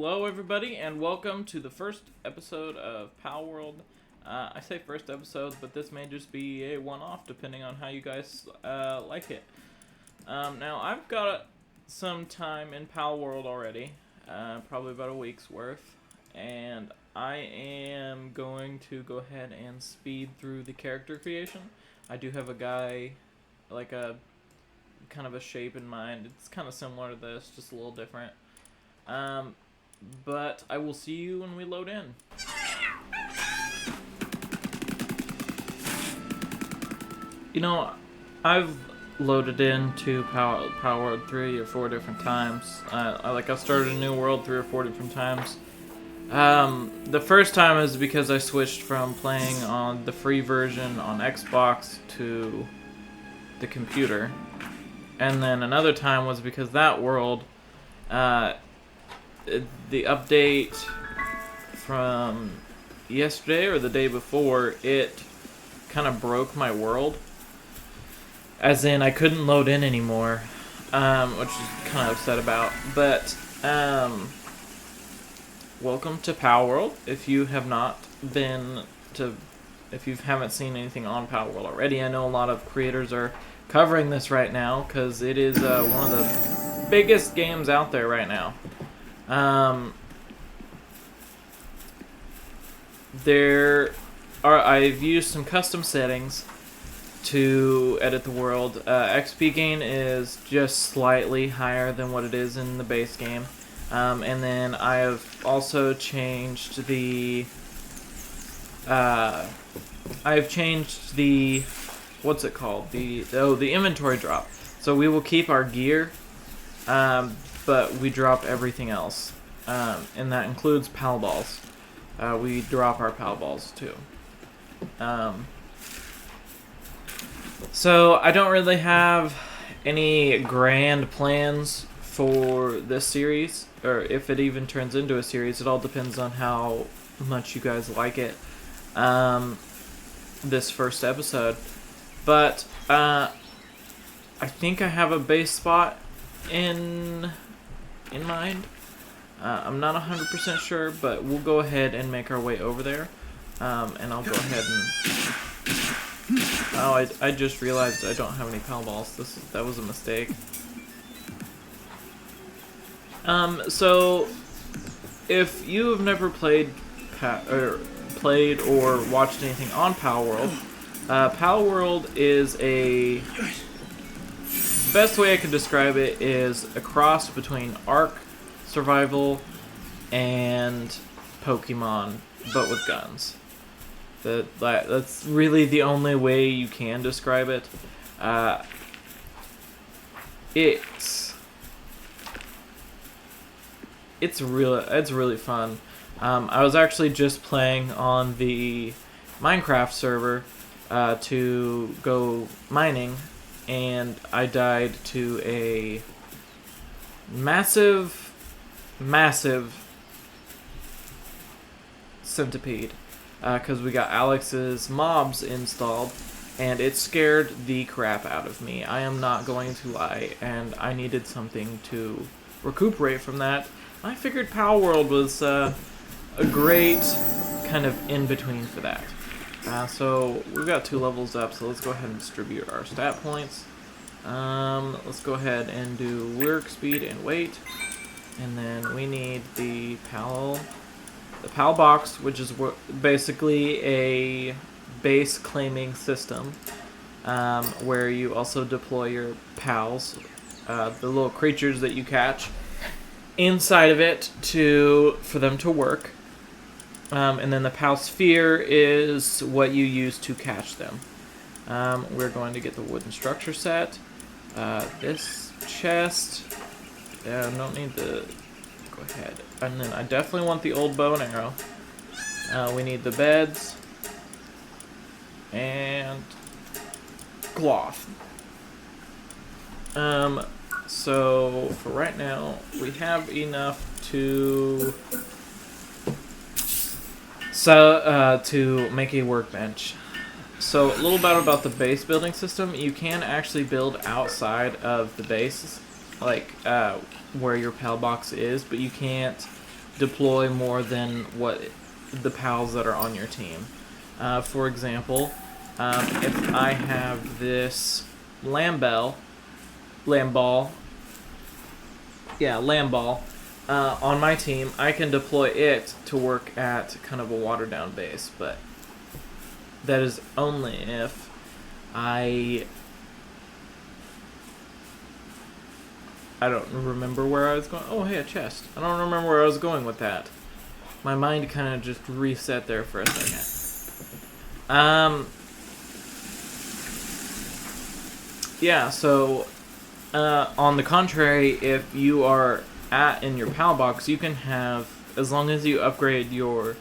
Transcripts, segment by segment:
Hello, everybody, and welcome to the first episode of Palworld. I say first episode, but this may just be a one-off, depending on how you guys like it. Now, I've got some time in Palworld already, probably about a week's worth, and I am going to go ahead and speed through the character creation. I do have a guy, like a kind of a shape in mind. It's kind of similar to this, just a little different. But I will see you when we load in. You know, I've loaded into Palworld 3 or 4 different times. I've started a new world 3 or 4 different times. The first time is because I switched from playing on the free version on Xbox to the computer. And then another time was because that world, the update from yesterday or the day before, it kind of broke my world. As in, I couldn't load in anymore, which is kind of upset about. But, welcome to Palworld. If you have not if you haven't seen anything on Palworld already, I know a lot of creators are covering this right now because it is one of the biggest games out there right now. I've used some custom settings to edit the world. XP gain is just slightly higher than what it is in the base game. And then I have also changed the what's it called? The inventory drop. So we will keep our gear, but we drop everything else, and that includes pal balls. We drop our pal balls too. So I don't really have any grand plans for this series, or if it even turns into a series. It all depends on how much you guys like it. This first episode, but I think I have a base spot in mind. I'm not 100% sure, but we'll go ahead and make our way over there. And I'll go ahead and... Oh, I just realized I don't have any pal balls. That was a mistake. So if you have never played or watched anything on Palworld, Palworld is best way I can describe it is a cross between Ark Survival and Pokemon, but with guns. That's really the only way you can describe it. It's really fun. I was actually just playing on the Minecraft server to go mining, and I died to a massive centipede because we got Alex's mobs installed, and it scared the crap out of me. I am not going to lie, and I needed something to recuperate from that. I figured Palworld was a great kind of in-between for that. So we've got 2 levels up, so let's go ahead and distribute our stat points. Let's go ahead and do work, speed, and weight. And then we need the pal box, which is basically a base claiming system, where you also deploy your pals, the little creatures that you catch, inside of it for them to work. And then the pal sphere is what you use to catch them. We're going to get the wooden structure set. This chest, don't need the... Go ahead. And then I definitely want the old bow and arrow. We need the beds. And cloth. So for right now, we have enough to make a workbench. So a little bit about the base building system. You can actually build outside of the base, like where your pal box is, but you can't deploy more than what the pals that are on your team. For example, if I have this lamb ball, on my team, I can deploy it to work at kind of a watered down base, but that is only if I don't remember where I was going. Oh, hey, a chest. I don't remember where I was going with that. My mind kind of just reset there for a second. Yeah, so on the contrary, if you are in your PAL box, you can have, as long as you upgrade your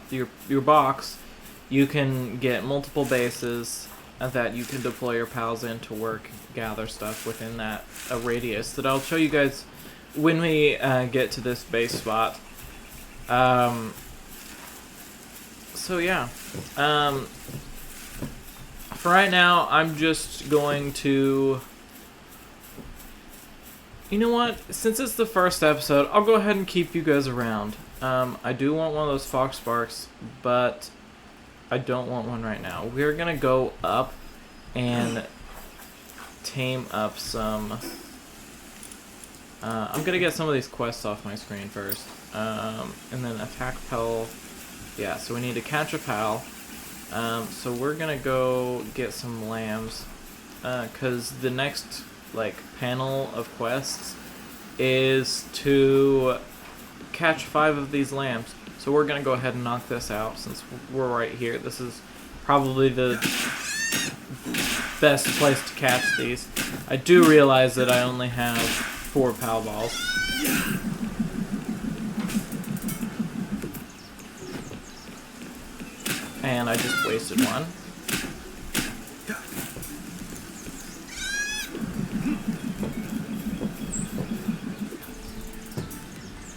your box, you can get multiple bases that you can deploy your pals in to work, gather stuff within that radius that I'll show you guys when we get to this base spot. So yeah, for right now, I'm just going to, you know what, since it's the first episode, I'll go ahead and keep you guys around. I do want one of those fox sparks, but I don't want one right now. We're gonna go up and tame up some. I'm gonna get some of these quests off my screen first, and then attack pal. Yeah, so we need to catch a pal. So we're gonna go get some lambs, cause the next panel of quests is to catch 5 of these lambs. So we're gonna go ahead and knock this out since we're right here. This is probably the best place to catch these. I do realize that I only have 4 pal balls. And I just wasted one.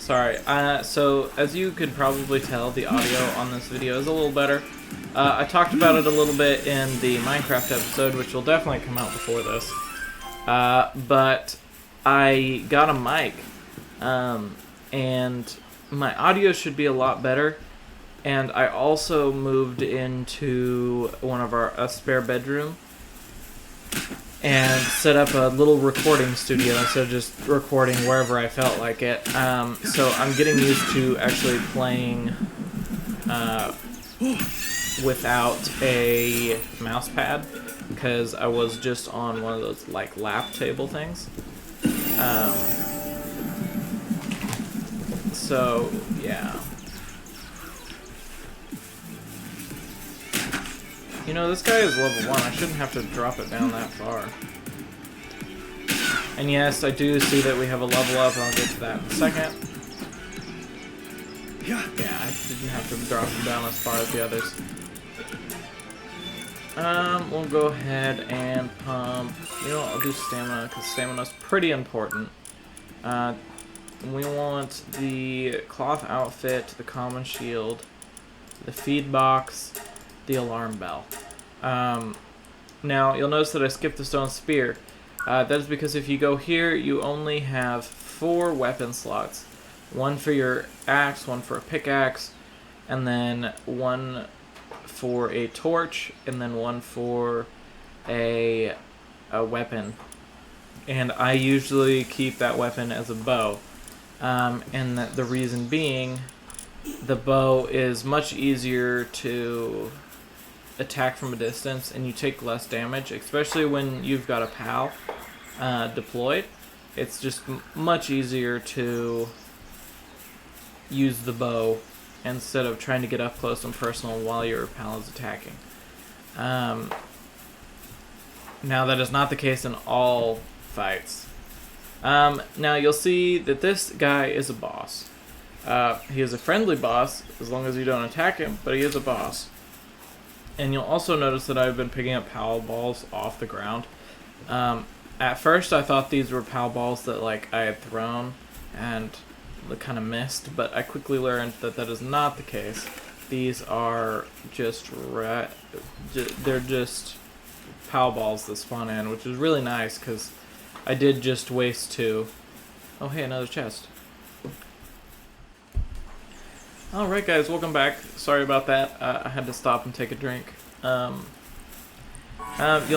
Sorry, so as you could probably tell, the audio on this video is a little better. I talked about it a little bit in the Minecraft episode, which will definitely come out before this. But I got a mic, and my audio should be a lot better. And I also moved into one of a spare bedroom and set up a little recording studio instead of just recording wherever I felt like it. So I'm getting used to actually playing without a mouse pad, because I was just on one of those lap table things. So yeah. You know, this guy is level 1. I shouldn't have to drop it down that far. And yes, I do see that we have a level up, and I'll get to that in a second. Yeah, I didn't have to drop him down as far as the others. We'll go ahead and pump. You know what, I'll do stamina, because stamina's pretty important. We want the cloth outfit, the common shield, the feed box, the alarm bell. Now, you'll notice that I skipped the stone spear. That is because if you go here, you only have 4 weapon slots. One for your axe, one for a pickaxe, and then one for a torch, and then one for a weapon. And I usually keep that weapon as a bow. And the reason being, the bow is much easier to attack from a distance, and you take less damage, especially when you've got a pal deployed. It's just much easier to use the bow instead of trying to get up close and personal while your pal is attacking. Now, that is not the case in all fights. Now, you'll see that this guy is a boss. He is a friendly boss, as long as you don't attack him, but he is a boss. And you'll also notice that I've been picking up pal balls off the ground. At first, I thought these were pal balls that I had thrown and kind of missed, but I quickly learned that that is not the case. These are just they're just pal balls that spawn in, which is really nice because I did just waste 2. Oh, hey, another chest. Alright guys, welcome back. Sorry about that. I had to stop and take a drink. You'll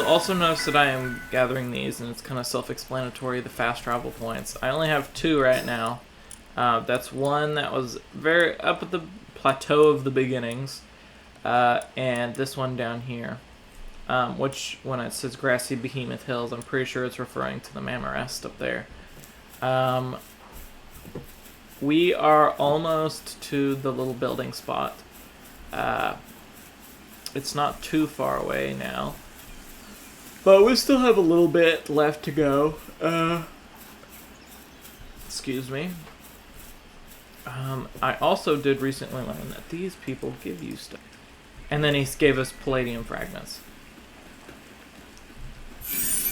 also notice that I am gathering these, and it's kind of self-explanatory, the fast travel points. I only have 2 right now. That's one that was very up at the plateau of the beginnings, and this one down here. Which, when it says Grassy Behemoth Hills, I'm pretty sure it's referring to the Mamarest up there. We are almost to the little building spot. It's not too far away now, but we still have a little bit left to go. Excuse me. I also did recently learn that these people give you stuff. And then he gave us palladium fragments.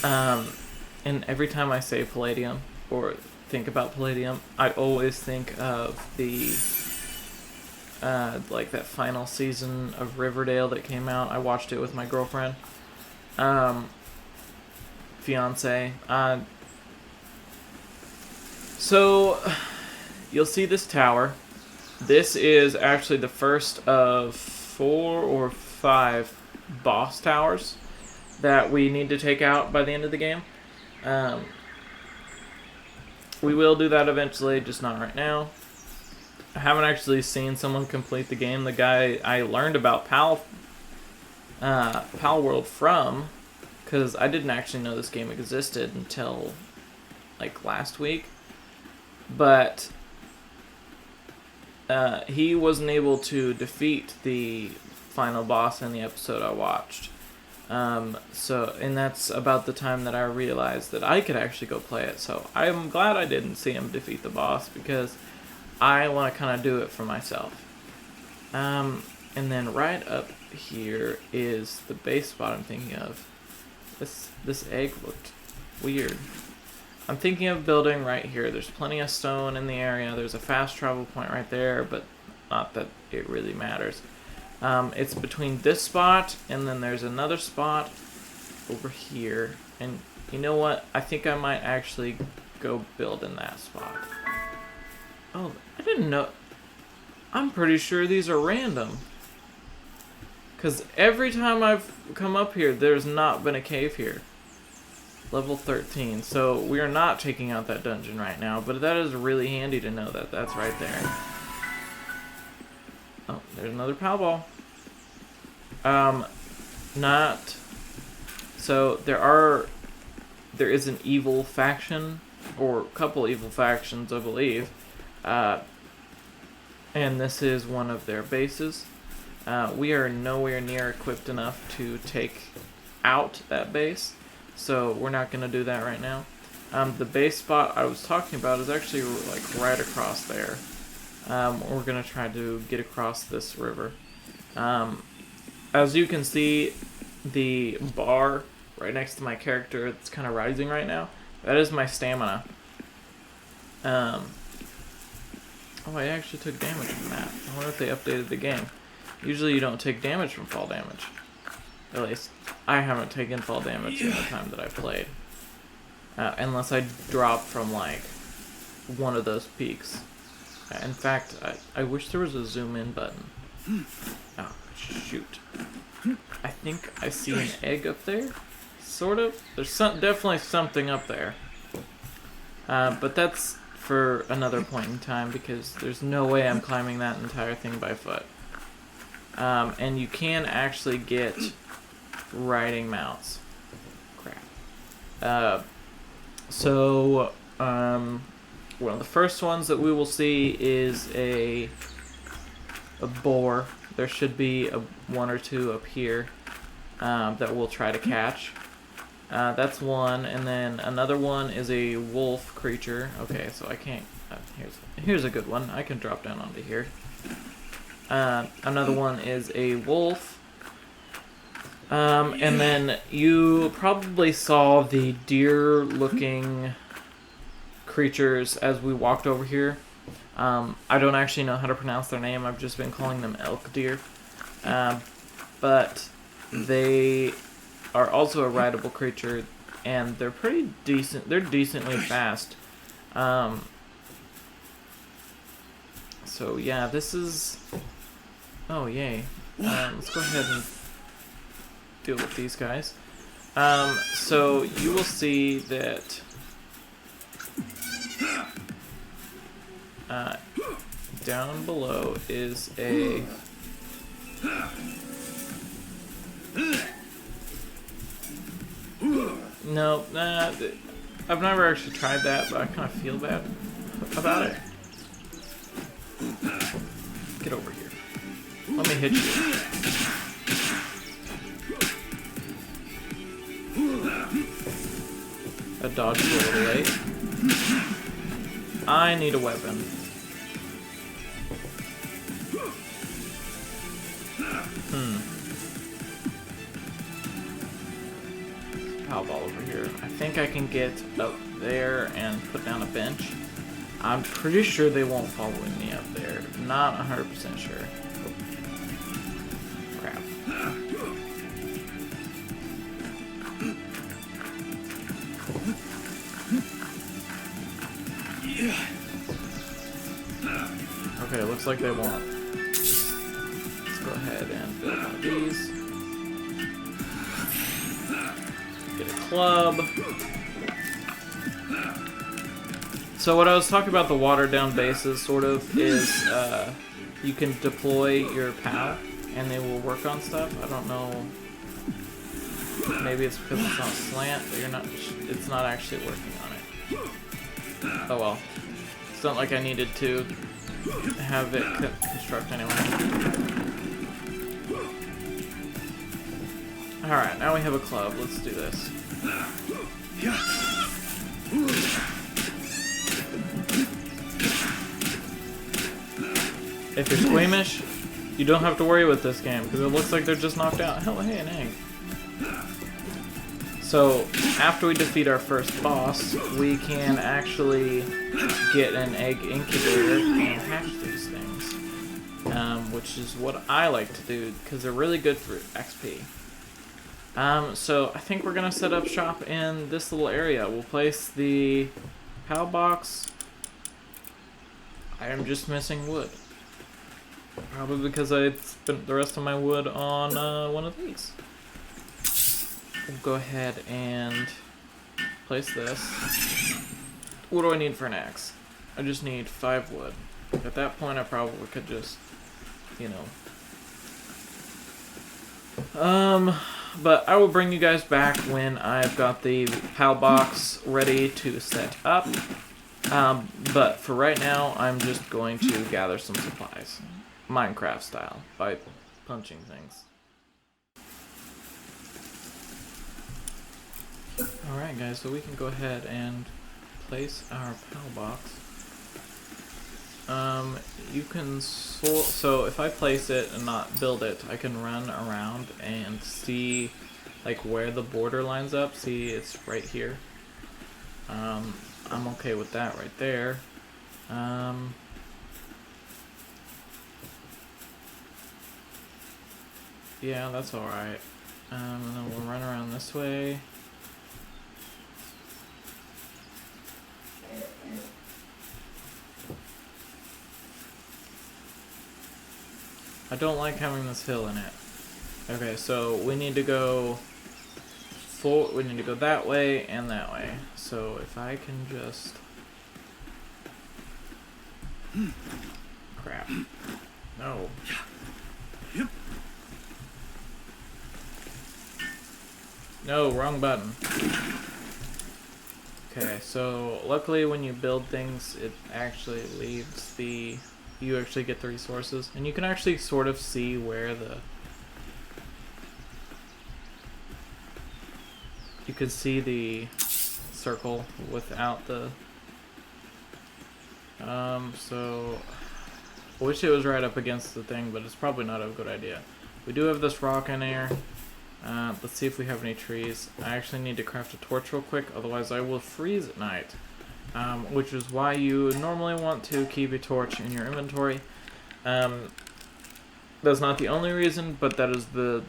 And every time I say palladium, or think about palladium, I always think of the like that final season of Riverdale that came out. I watched it with my girlfriend, fiance. So you'll see this tower. This is actually the first of 4 or 5 boss towers that we need to take out by the end of the game. We will do that eventually, just not right now. I haven't actually seen someone complete the game. The guy I learned about Palworld from, because I didn't actually know this game existed until like last week. But he wasn't able to defeat the final boss in the episode I watched. And that's about the time that I realized that I could actually go play it. So I'm glad I didn't see him defeat the boss, because I want to kind of do it for myself. And then right up here is the base spot I'm thinking of. This egg looked weird. I'm thinking of building right here. There's plenty of stone in the area. There's a fast travel point right there, but not that it really matters. It's between this spot and then there's another spot over here. And you know what? I think I might actually go build in that spot. Oh, I didn't know. I'm pretty sure these are random. Because every time I've come up here, there's not been a cave here. Level 13. So we are not taking out that dungeon right now, but that is really handy to know that that's right there. Oh, there's another Palball. So there is an evil faction, or a couple evil factions, I believe. And this is one of their bases. We are nowhere near equipped enough to take out that base, so we're not going to do that right now. The base spot I was talking about is actually like right across there. We're going to try to get across this river. As you can see, the bar right next to my character, it's kind of rising right now. That is my stamina. Oh, I actually took damage from that. I wonder if they updated the game. Usually you don't take damage from fall damage. At least, I haven't taken fall damage in the time that I've played. Unless I drop from, like, one of those peaks. In fact, I wish there was a zoom in button. Oh, shoot. I think I see an egg up there. Sort of. There's definitely something up there. But that's for another point in time, because there's no way I'm climbing that entire thing by foot. And you can actually get riding mounts. Crap. One of the first ones that we will see is a boar. There should be one or two up here that we'll try to catch. That's one, and then another one is a wolf creature. Okay, so I can't. Here's a good one. I can drop down onto here. Another one is a wolf. And then you probably saw the deer-looking creatures as we walked over here. I don't actually know how to pronounce their name. I've just been calling them elk deer. But they are also a rideable creature, and they're pretty decent. They're decently fast. So yeah, this is... Oh, yay. Let's go ahead and deal with these guys. So you will see that down below is a... No, I've never actually tried that, but I kind of feel bad about it. Get over here. Let me hit you. I dodged a little late. I need a weapon. Palworld over here. I think I can get up there and put down a bench. I'm pretty sure they won't follow me up there. Not 100% sure. Oh. Crap. Okay, looks like they won't. Let's go ahead and build one of these. Get a club. So what I was talking about the watered down bases sort of is you can deploy your POW and they will work on stuff. I don't know. Maybe it's because it's not slant, but it's not actually working on it. Oh well. It's not like I needed to have it construct anyway. Alright, now we have a club. Let's do this. If you're squeamish, you don't have to worry with this game, because it looks like they're just knocked out. Hell, hey, an egg. So, after we defeat our first boss, we can actually get an egg incubator and hatch these things. Which is what I like to do, because they're really good for XP. So I think we're going to set up shop in this little area. We'll place the POW box. I am just missing wood. Probably because I spent the rest of my wood on one of these. We'll go ahead and place this. What do I need for an axe? I just need 5 wood. At that point I probably could just, you know... But I will bring you guys back when I've got the POW box ready to set up. But for right now, I'm just going to gather some supplies. Minecraft style, by punching things. Alright guys, so we can go ahead and place our POW box. You can so if I place it and not build it, I can run around and see like where the border lines up. See, it's right here. I'm okay with that right there. Yeah, that's alright. And then we'll run around this way. I don't like having this hill in it. Okay, so we need to go we need to go that way and that way. So if I can just... Crap. No. No, wrong button. Okay, so luckily when you build things, it actually leaves the... You actually get the resources, and you can actually sort of see where the... You can see the circle without the... So... I wish it was right up against the thing, but it's probably not a good idea. We do have this rock in here. Let's see if we have any trees. I actually need to craft a torch real quick, otherwise I will freeze at night. Which is why you normally want to keep a torch in your inventory. That's not the only reason, but that is the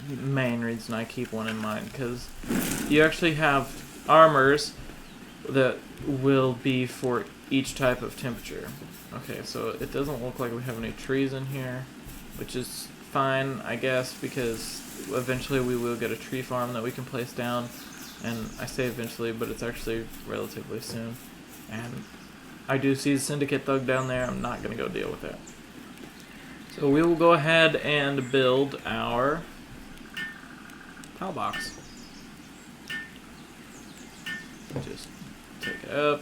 main reason I keep one in mind, because you actually have armors that will be for each type of temperature. Okay, so it doesn't look like we have any trees in here, which is fine, I guess, because eventually we will get a tree farm that we can place down. And I say eventually, but it's actually relatively soon. And I do see the Syndicate Thug down there. I'm not going to go deal with it. So we will go ahead and build our tile box. Just take it up.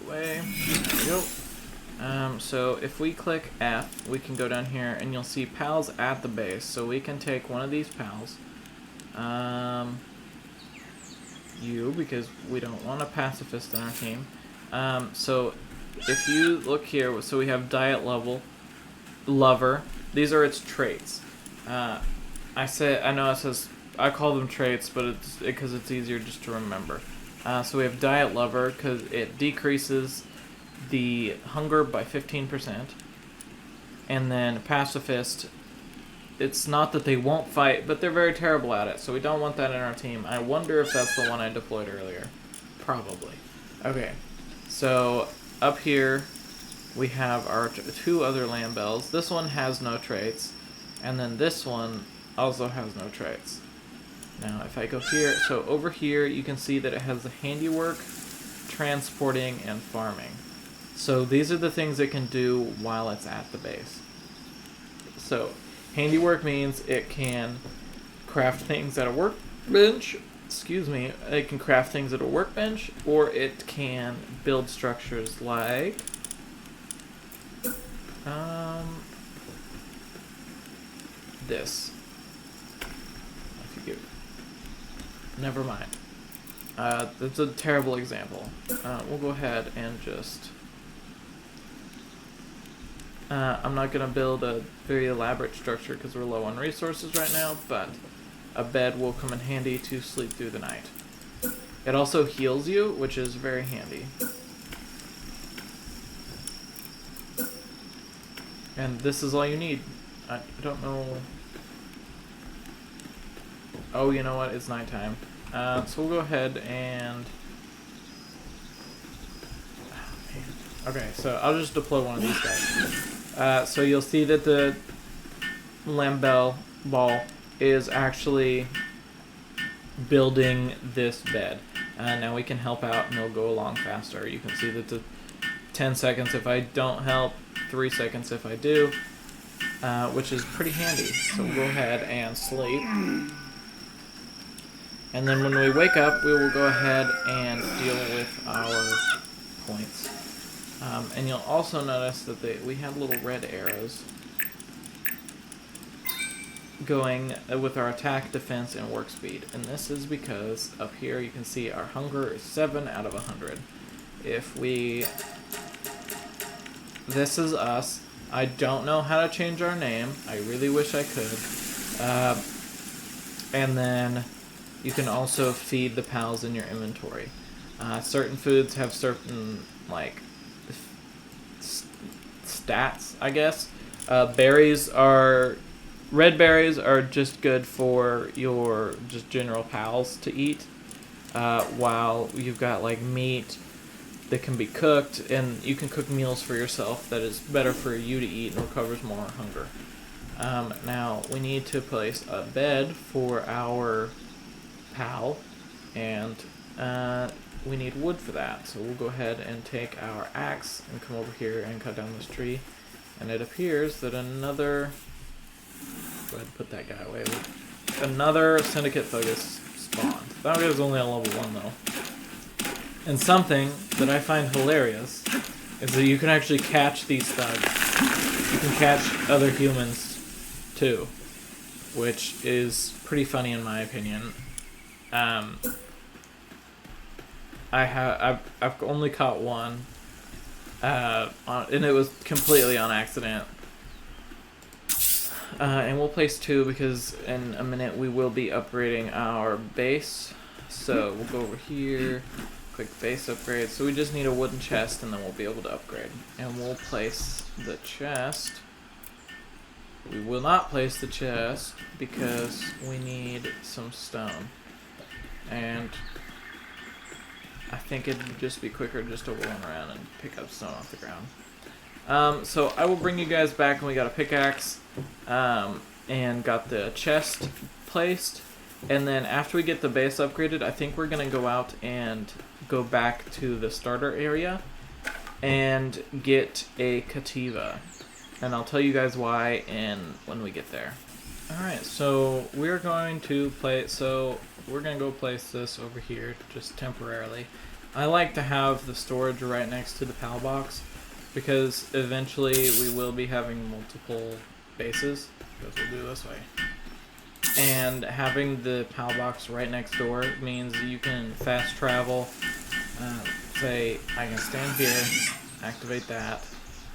Away. There we go. So if we click F, we can go down here and you'll see pals at the base. So we can take one of these pals. Because we don't want a pacifist in our team. So if you look here, so we have diet level, lover. These are its traits. I know it says, I call them traits, but it's because it's easier just to remember. So we have diet lover because it decreases the hunger by 15%. And then pacifist, it's not that they won't fight, but they're very terrible at it, so we don't want that in our team. I wonder if that's the one I deployed earlier. Probably. Okay, so up here we have our two other Lambells. This one has no traits, and then this one also has no traits. Now if I go here, so over here you can see that it has the handiwork, transporting, and farming. So these are the things it can do while it's at the base. So handiwork means it can craft things at a workbench. Excuse me. It can craft things at a workbench, or it can build structures like this. If you give, never mind. That's a terrible example. We'll go ahead and just. I'm not going to build a very elaborate structure because we're low on resources right now, but a bed will come in handy to sleep through the night. It also heals you, which is very handy. And this is all you need. I don't know. Oh, you know what? It's nighttime. So we'll go ahead and... Okay, so I'll just deploy one of these guys. So you'll see that the Lambell ball is actually building this bed. Now we can help out and it'll go along faster. You can see that the 10 seconds if I don't help, 3 seconds if I do, which is pretty handy. So we'll go ahead and sleep. And then when we wake up, we will go ahead and deal with our points. And you'll also notice that we have little red arrows going with our attack, defense, and work speed. And this is because up here you can see our hunger is 7 out of 100. If we... This is us. I don't know how to change our name. I really wish I could. And then you can also feed the pals in your inventory. Certain foods have certain, like, stats, I guess. Red berries are just good for your just general pals to eat, while you've got like meat that can be cooked, and you can cook meals for yourself that is better for you to eat and recovers more hunger. Now we need to place a bed for our pal, and we need wood for that, so we'll go ahead and take our axe and come over here and cut down this tree. And it appears that another... Go ahead and put that guy away. Another Syndicate Thug is spawned. That guy is only on level 1 though. And something that I find hilarious is that you can actually catch these thugs. You can catch other humans too, which is pretty funny in my opinion. I've only caught one, and it was completely on accident. And we'll place 2 because in a minute we will be upgrading our base. So we'll go over here, quick base upgrade. So we just need a wooden chest and then we'll be able to upgrade. And we'll place the chest. We will not place the chest because we need some stone. And I think it'd just be quicker just to run around and pick up stone off the ground. So I will bring you guys back when we got a pickaxe and got the chest placed. And then after we get the base upgraded, I think we're going to go out and go back to the starter area and get a Kativa. And I'll tell you guys why and when we get there. Alright, so we're going to we're going to go place this over here just temporarily. I like to have the storage right next to the PAL box because eventually we will be having multiple bases. Because we'll do it this way. And having the PAL box right next door means you can fast travel. Say, I can stand here, activate that,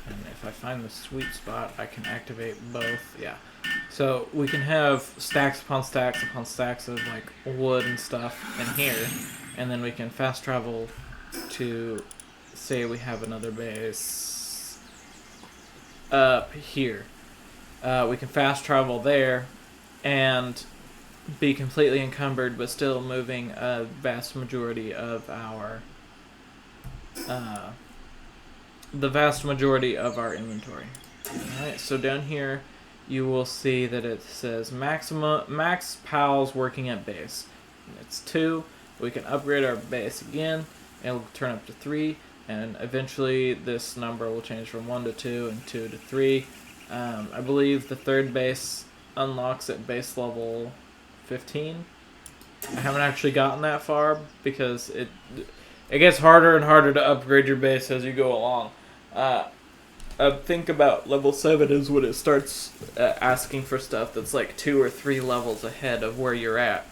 and if I find the sweet spot, I can activate both. Yeah. So we can have stacks upon stacks upon stacks of like wood and stuff in here, and then we can fast travel to, say we have another base up here. We can fast travel there and be completely encumbered, but still moving a vast majority of our inventory. Alright, so down here you will see that it says max PALs working at base. It's 2. We can upgrade our base again, and it'll turn up to 3, and eventually this number will change from 1 to 2 and 2 to 3. I believe the third base unlocks at base level 15. I haven't actually gotten that far because it gets harder and harder to upgrade your base as you go along. I think about level 7 is when it starts asking for stuff that's like 2 or 3 levels ahead of where you're at.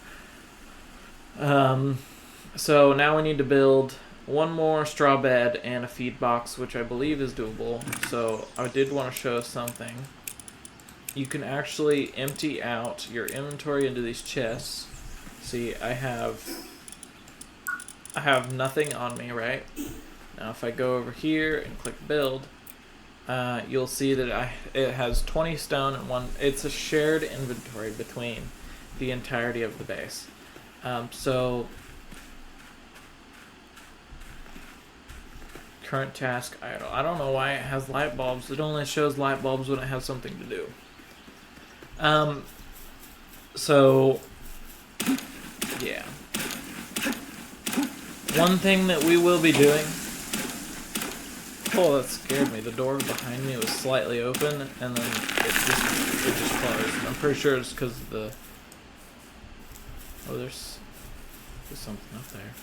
So now we need to build one more straw bed and a feed box, which I believe is doable. So I did want to show something. You can actually empty out your inventory into these chests. See, I have nothing on me, right? Now if I go over here and click build, you'll see that it has 20 stone and one. It's a shared inventory between the entirety of the base. So current task idle. I don't know why it has light bulbs. It only shows light bulbs when it has something to do. So yeah. One thing that we will be doing. Oh, that scared me. The door behind me was slightly open, and then it just closed. I'm pretty sure it's because of the. Oh, there's something up there.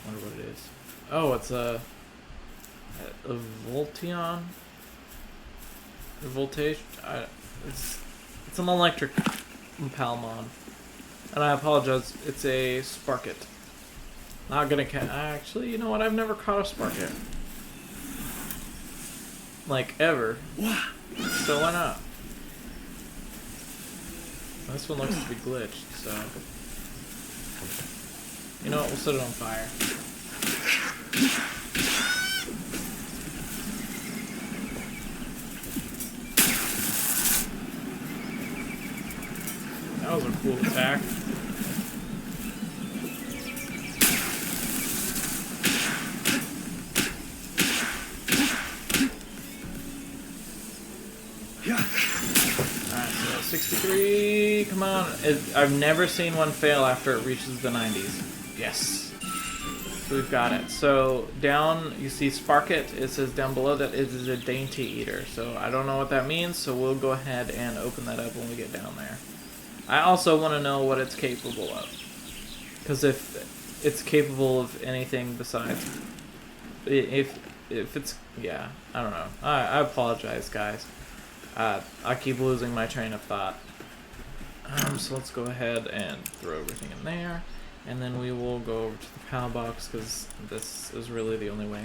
Wonder what it is. Oh, it's a Volteon. A voltage. It's an electric Palmon, and I apologize. It's a Sparket. Not gonna actually, you know what? I've never caught a Sparket. Like, ever. So why not? This one looks to be glitched, so. You know what? We'll set it on fire. That was a cool attack. Alright, so 63, come on. I've never seen one fail after it reaches the 90s. Yes. So we've got it. So down, you see Sparket. It says down below that it is a dainty eater. So I don't know what that means, so we'll go ahead and open that up when we get down there. I also want to know what it's capable of. Because if it's capable of anything besides... If it's... Yeah, I don't know. I apologize, guys. I keep losing my train of thought. So let's go ahead and throw everything in there. And then we will go over to the PAL box because this is really the only way.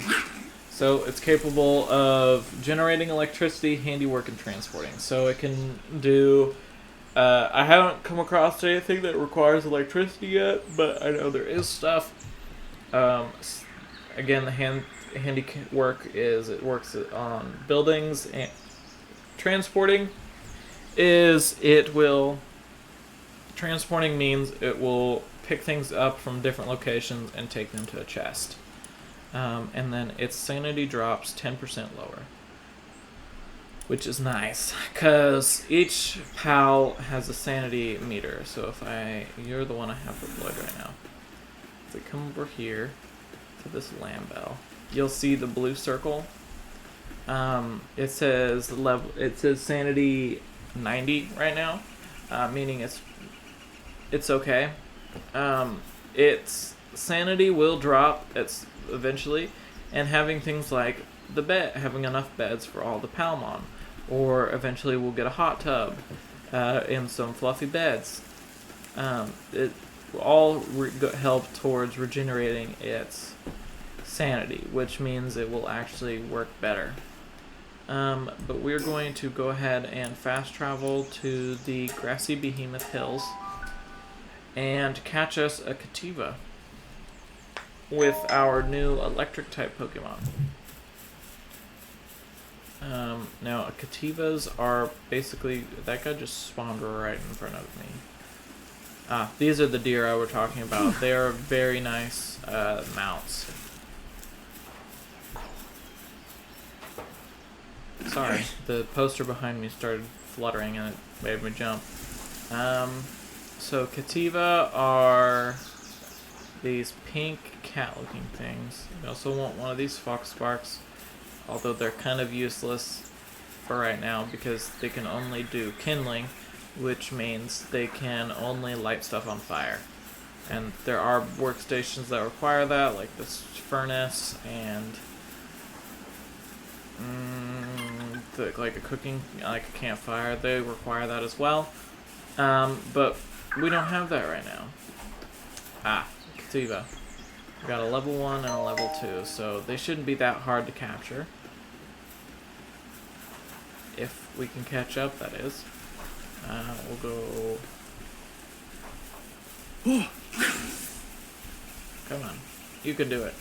So it's capable of generating electricity, handiwork, and transporting. So it can do... I haven't come across anything that requires electricity yet, but I know there is stuff. Again, the handiwork is it works on buildings, and transporting means it will pick things up from different locations and take them to a chest. And then its sanity drops 10% lower, which is nice because each PAL has a sanity meter. So if you're the one I have deployed right now. If we come over here to this lamb bell, you'll see the blue circle. It says sanity 90 right now, meaning it's okay. Its sanity will drop eventually, and having things like having enough beds for all the Palmon, or eventually we'll get a hot tub and some fluffy beds. It will all help towards regenerating its sanity, which means it will actually work better. But we're going to go ahead and fast travel to the grassy behemoth hills and catch us a Kativa with our new electric type Pokemon. Now Kativas are basically, that guy just spawned right in front of me. These are the deer I was talking about. They are very nice mounts. Sorry, the poster behind me started fluttering and it made me jump. So Kativa are these pink cat-looking things. You also want one of these fox sparks, although they're kind of useless for right now because they can only do kindling, which means they can only light stuff on fire. And there are workstations that require that, like this furnace and like a campfire. They require that as well. But we don't have that right now. Kativa. We got a level 1 and a level 2, so they shouldn't be that hard to capture. If we can catch up, that is. We'll go... Come on. You can do it.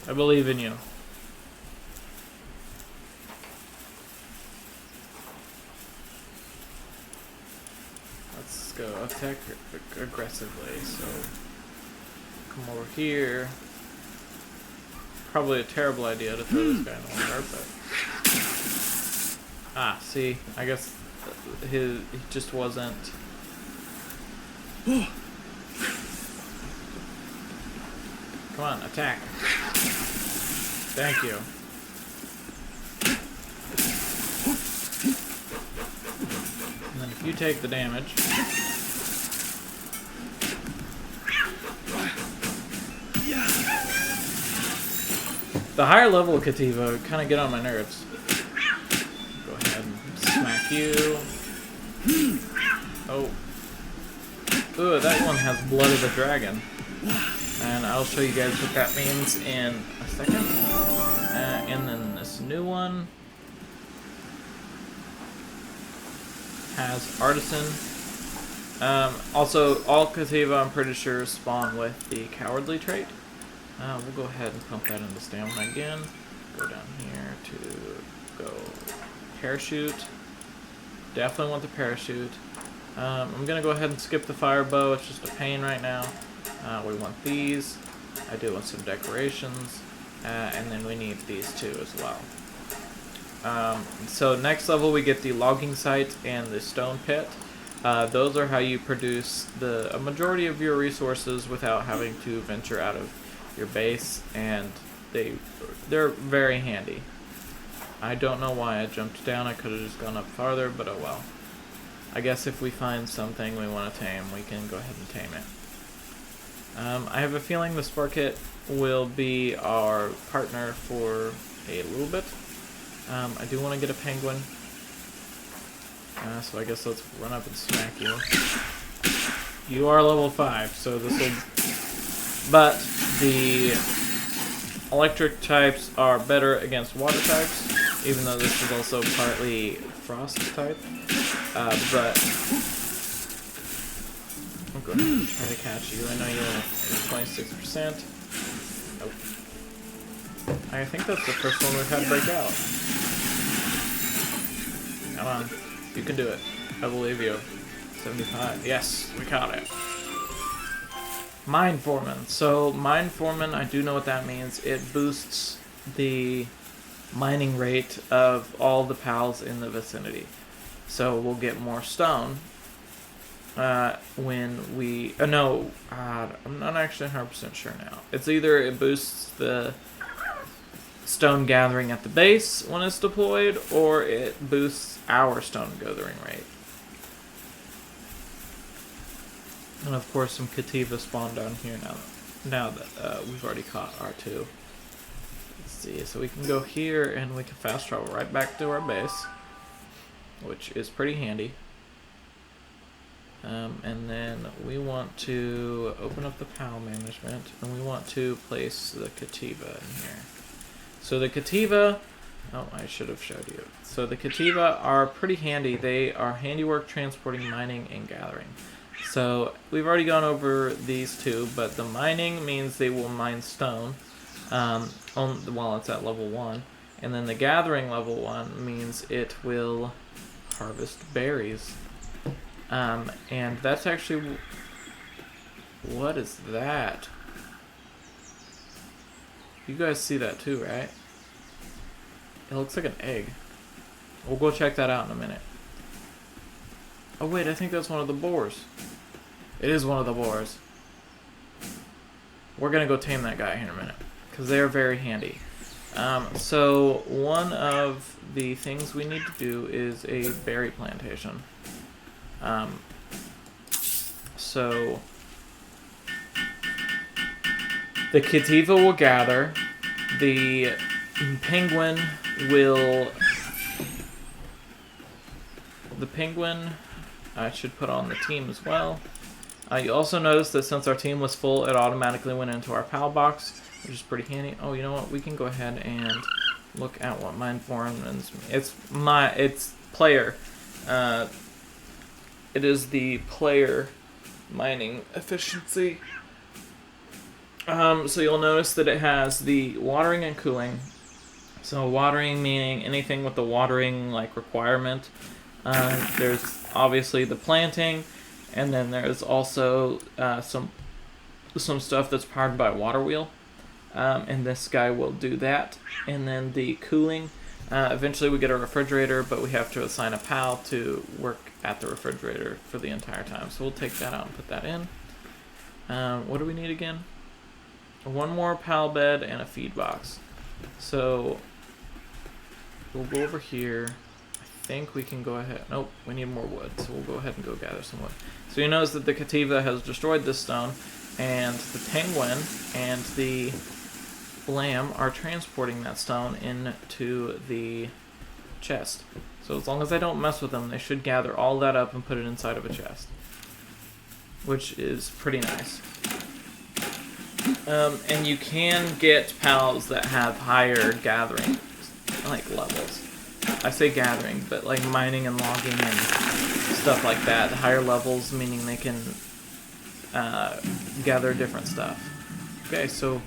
I believe in you. Let's go attack aggressively, so... Come over here. Probably a terrible idea to throw this guy in the water, but... see, I guess he just wasn't... Come on, attack. Thank you. And then if you take the damage... The higher level Kativa kind of get on my nerves. Go ahead and smack you. Oh. Ooh, that one has Blood of the Dragon. And I'll show you guys what that means in a second. And then this new one has Artisan. Also, all Kativa, I'm pretty sure, spawn with the Cowardly trait. We'll go ahead and pump that into stamina again. Go down here to go Parachute. Definitely want the Parachute. I'm going to go ahead and skip the Fire Bow. It's just a pain right now. We want these. I do want some decorations. And then we need these two as well. So next level we get the Logging Site and the Stone Pit. Those are how you produce a majority of your resources without having to venture out of your base, and they're very handy. I don't know why I jumped down. I could have just gone up farther, but oh well. I guess if we find something we want to tame, we can go ahead and tame it. I have a feeling the Sparkit will be our partner for a little bit. I do want to get a penguin. So I guess let's run up and smack you. You are level 5, so this will... But the electric types are better against water types, even though this is also partly frost type. But I'm going to try to catch you. I know you're at 26%. Nope. I think that's the first one we've had break out. Come on. You can do it. I believe you. 75. Yes, we caught it. Mine Foreman. So, Mine Foreman, I do know what that means. It boosts the mining rate of all the pals in the vicinity. So, we'll get more stone when we... no, I'm not actually 100% sure now. It's either it boosts the stone gathering at the base when it's deployed, or it boosts our stone gathering rate. And of course some Kativa spawn down here now that we've already caught our two. Let's see, so we can go here and we can fast travel right back to our base, which is pretty handy. And then we want to open up the PAL management, and we want to place the Kativa in here. So the Kativa, oh, I should have showed you. So the Kativa are pretty handy. They are handiwork, transporting, mining, and gathering. So we've already gone over these two, but the mining means they will mine stone while it's at level 1. And then the gathering level 1 means it will harvest berries. And that's actually... What is that? You guys see that too, right? It looks like an egg. We'll go check that out in a minute. Oh wait, I think that's one of the boars. It is one of the boars. We're gonna go tame that guy here in a minute, because they are very handy. So one of the things we need to do is a berry plantation. So the Kativa will gather, the penguin will... The penguin I should put on the team as well. You also notice that since our team was full, it automatically went into our PAL box, which is pretty handy. Oh, you know what? We can go ahead and look at what mine foreman's... It's player. It is the player mining efficiency. So you'll notice that it has the watering and cooling. So watering meaning anything with the watering requirement. There's obviously the planting, and then there's also some stuff that's powered by a water wheel, and this guy will do that. And then the cooling, eventually we get a refrigerator, but we have to assign a PAL to work at the refrigerator for the entire time. So we'll take that out and put that in. What do we need again? One more PAL bed and a feed box. So we'll go over here. I think we can go ahead. Nope, we need more wood, so we'll go ahead and go gather some wood. So you notice that the Kativa has destroyed this stone, and the penguin and the lamb are transporting that stone into the chest. So as long as I don't mess with them, they should gather all that up and put it inside of a chest, which is pretty nice. And you can get pals that have higher gathering levels. I say gathering, but mining and logging and stuff like that. Higher levels, meaning they can gather different stuff. Okay, so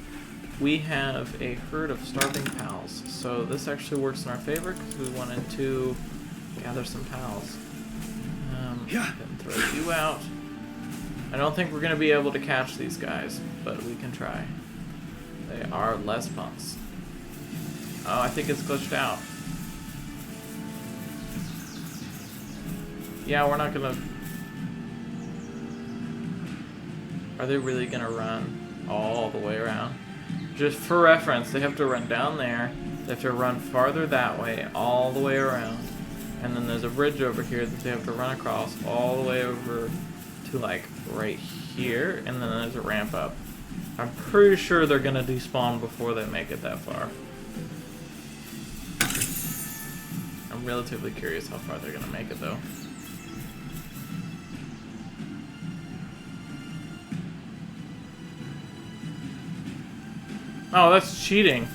we have a herd of starving pals. So this actually works in our favor because we wanted to gather some pals. Then throw you out. I don't think we're going to be able to catch these guys, but we can try. They are less punks. Oh, I think it's glitched out. Yeah, we're not gonna... Are they really gonna run all the way around? Just for reference, they have to run down there, they have to run farther that way, all the way around, and then there's a bridge over here that they have to run across all the way over to right here, and then there's a ramp up. I'm pretty sure they're gonna despawn before they make it that far. I'm relatively curious how far they're gonna make it though. Oh, that's cheating.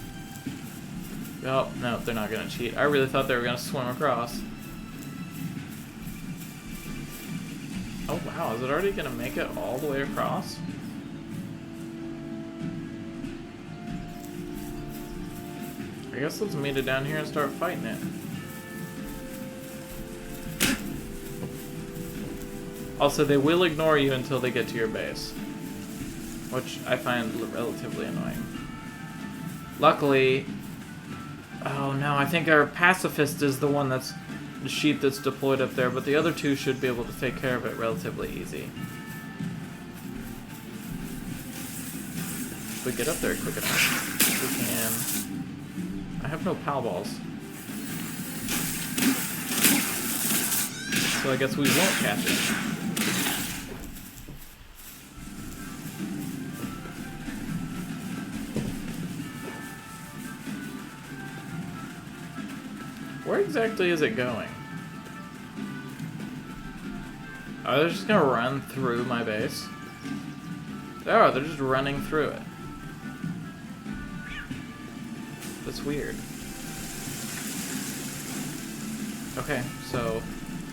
Oh, no, they're not gonna cheat. I really thought they were gonna swim across. Oh wow, is it already gonna make it all the way across? I guess let's meet it down here and start fighting it. Also, they will ignore you until they get to your base, which I find relatively annoying. Luckily, oh no, I think our pacifist is the one that's the sheep that's deployed up there, but the other two should be able to take care of it relatively easy. If we get up there quick enough, we can. I have no pal balls, so I guess we won't catch it. Where exactly is it going? Are they just gonna run through my base? They are, they're just running through it. That's weird. Okay, so,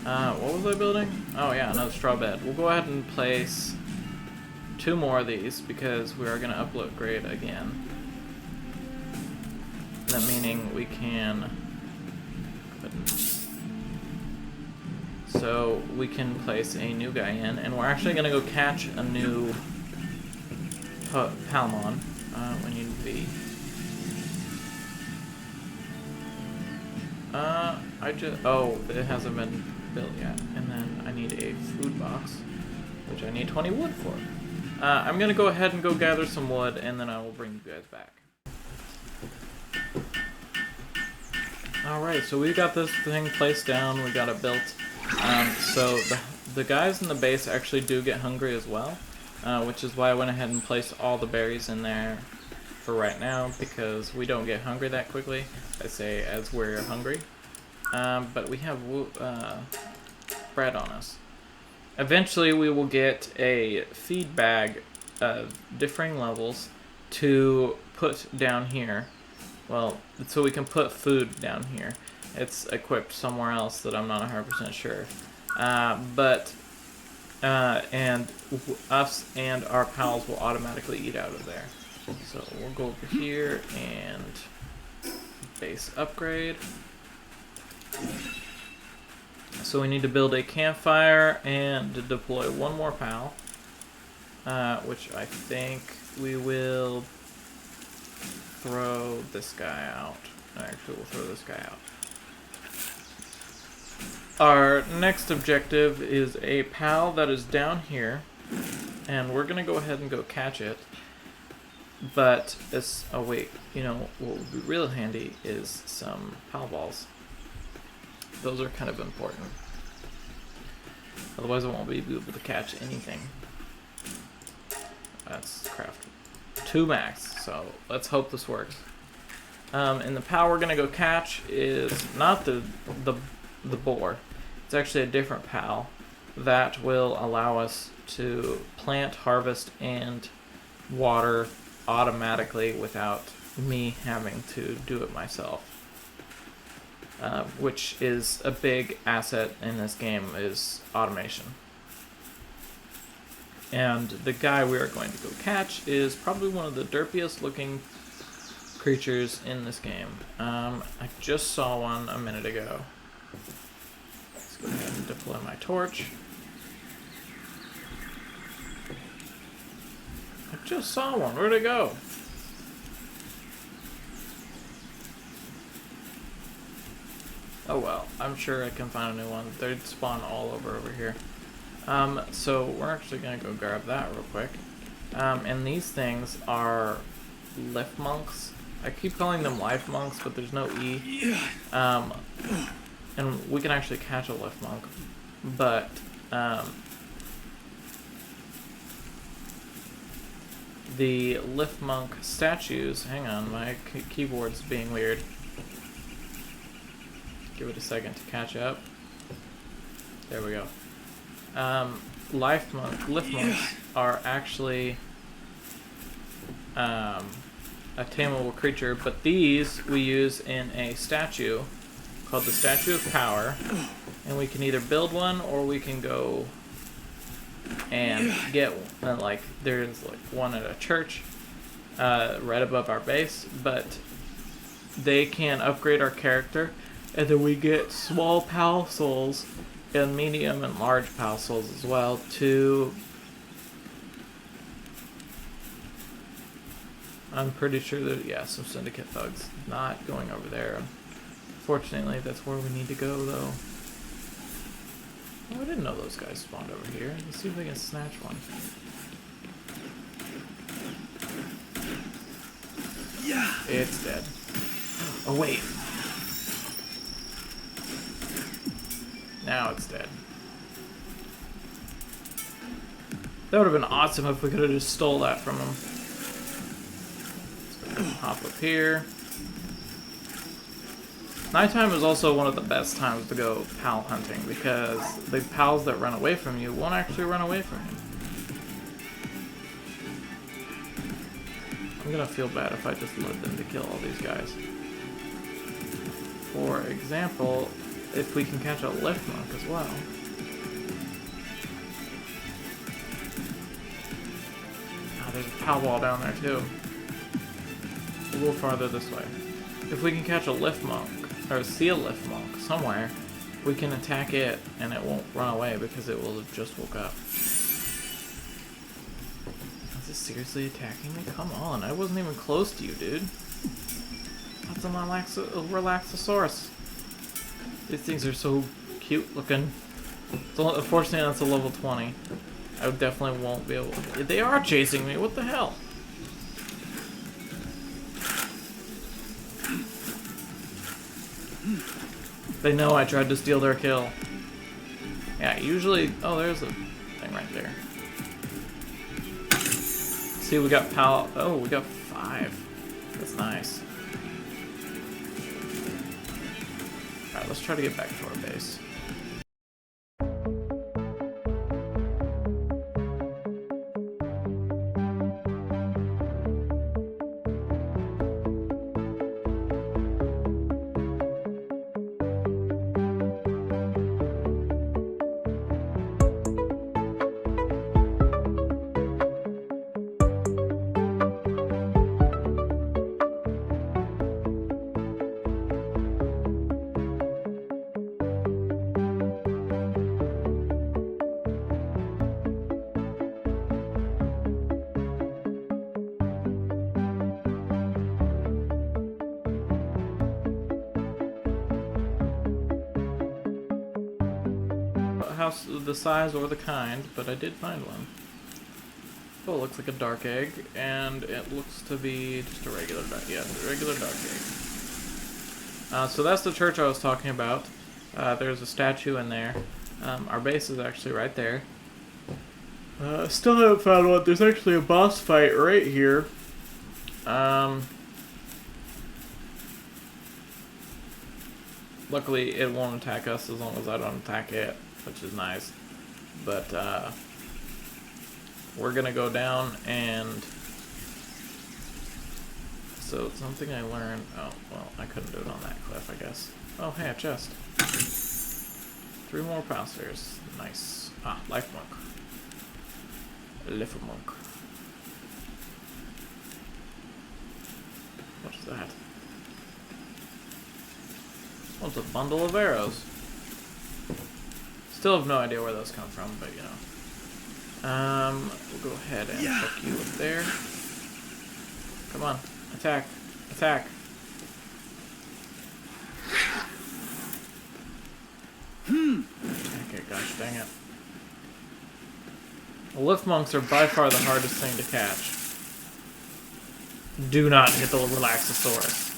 what was I building? Oh yeah, another straw bed. We'll go ahead and place 2 more of these because we are gonna upgrade again. That meaning we can... So we can place a new guy in, and we're actually gonna go catch a new Palmon. We need V. Oh, it hasn't been built yet. And then I need a food box, which I need 20 wood for. I'm gonna go ahead and go gather some wood, and then I will bring you guys back. Alright, so we got this thing placed down, we got it built. So the guys in the base actually do get hungry as well, which is why I went ahead and placed all the berries in there for right now, because we don't get hungry that quickly, I say as we're hungry. But we have bread on us. Eventually we will get a feed bag of differing levels to put down here. Well, so we can put food down here. It's equipped somewhere else that I'm not 100% sure. And us and our pals will automatically eat out of there. So we'll go over here and base upgrade. So we need to build a campfire and to deploy 1 more pal, which I think we will throw this guy out. Actually, we'll throw this guy out. Our next objective is a pal that is down here, and we're gonna go ahead and go catch it. But it's, oh wait, you know what would be real handy is some pal balls. Those are kind of important. Otherwise I won't be able to catch anything. That's craft 2 max, so let's hope this works. And the pal we're gonna go catch is not the boar. It's actually a different pal that will allow us to plant, harvest, and water automatically without me having to do it myself. Which is a big asset in this game, is automation. And the guy we are going to go catch is probably one of the derpiest looking creatures in this game. I just saw one a minute ago. Let's go ahead and deploy my torch. I just saw one. Where'd it go? Oh well, I'm sure I can find a new one. They'd spawn all over here. So we're actually gonna go grab that real quick. And these things are lift monks. I keep calling them life monks, but there's no E. And we can actually catch a lift monk. But, the lift monk statues, hang on, my keyboard's being weird. Give it a second to catch up. There we go. Lift monks are actually a tameable creature, but these we use in a statue called the Statue of Power, and we can either build one or we can go and get one. Like there's like one at a church right above our base, but they can upgrade our character, and then we get small pal souls and medium and large pal souls as well to... I'm pretty sure that, yeah, some syndicate thugs. Not going over there. Fortunately, that's where we need to go, though. Oh, I didn't know those guys spawned over here. Let's see if we can snatch one. Yeah. It's dead. Oh, wait. Now it's dead. That would have been awesome if we could have just stole that from him. Let's go ahead and hop up here. Nighttime is also one of the best times to go pal hunting because the pals that run away from you won't actually run away from you. I'm gonna feel bad if I just let them to kill all these guys. For example, if we can catch a lift monk as well. Ah, there's a pal wall down there too. A little farther this way. If we can catch a lift monk, or see a lift monk somewhere, we can attack it and it won't run away because it will have just woke up. Is this seriously attacking me? Come on, I wasn't even close to you, dude. That's a Relaxosaurus. These things are so cute looking. So, unfortunately, that's a level 20. I definitely won't be able to... They are chasing me, what the hell? They know I tried to steal their kill. Yeah, usually... Oh, there's a thing right there. See, we got pal... Oh, we got 5. That's nice. Alright, let's try to get back to our base. House of the size or the kind, but I did find one. Oh, it looks like a dark egg, and it looks to be just a regular dark, yeah, a regular dark egg. So that's the church I was talking about. There's a statue in there. Our base is actually right there. Still haven't found one. There's actually a boss fight right here. Luckily, it won't attack us as long as I don't attack it, which is nice. But, we're gonna go down and... So, something I learned... Oh, well, I couldn't do it on that cliff, I guess. Oh, hey, a chest. 3 more pastors. Nice. Ah, life monk. Life monk. What is that? Oh, it's a bundle of arrows. Still have no idea where those come from, but you know. We'll go ahead and hook you up there. Come on, attack, attack. Okay, gosh dang it. Lift monks are by far the hardest thing to catch. Do not hit the Relaxosaurus.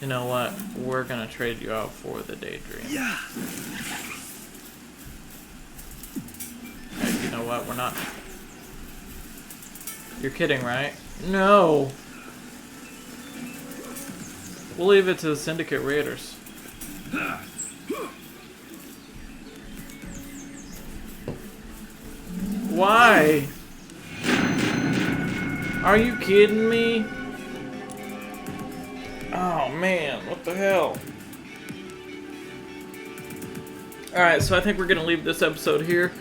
You know what? We're gonna trade you out for the Daydream. Yeah. Hey, you know what? We're not... You're kidding, right? No! We'll leave it to the Syndicate Raiders. Why? Are you kidding me? Oh man, what the hell? Alright, so I think we're gonna leave this episode here.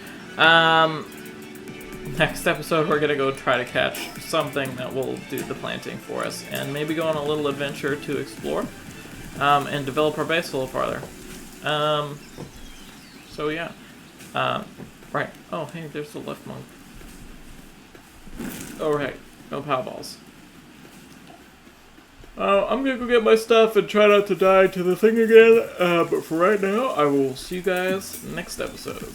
Next episode we're gonna go try to catch something that will do the planting for us, and maybe go on a little adventure to explore, and develop our base a little farther. So yeah. Right. Oh, hey, there's the left monk. Oh, right. No pow balls. I'm gonna go get my stuff and try not to die to the thing again. But for right now, I will see you guys next episode.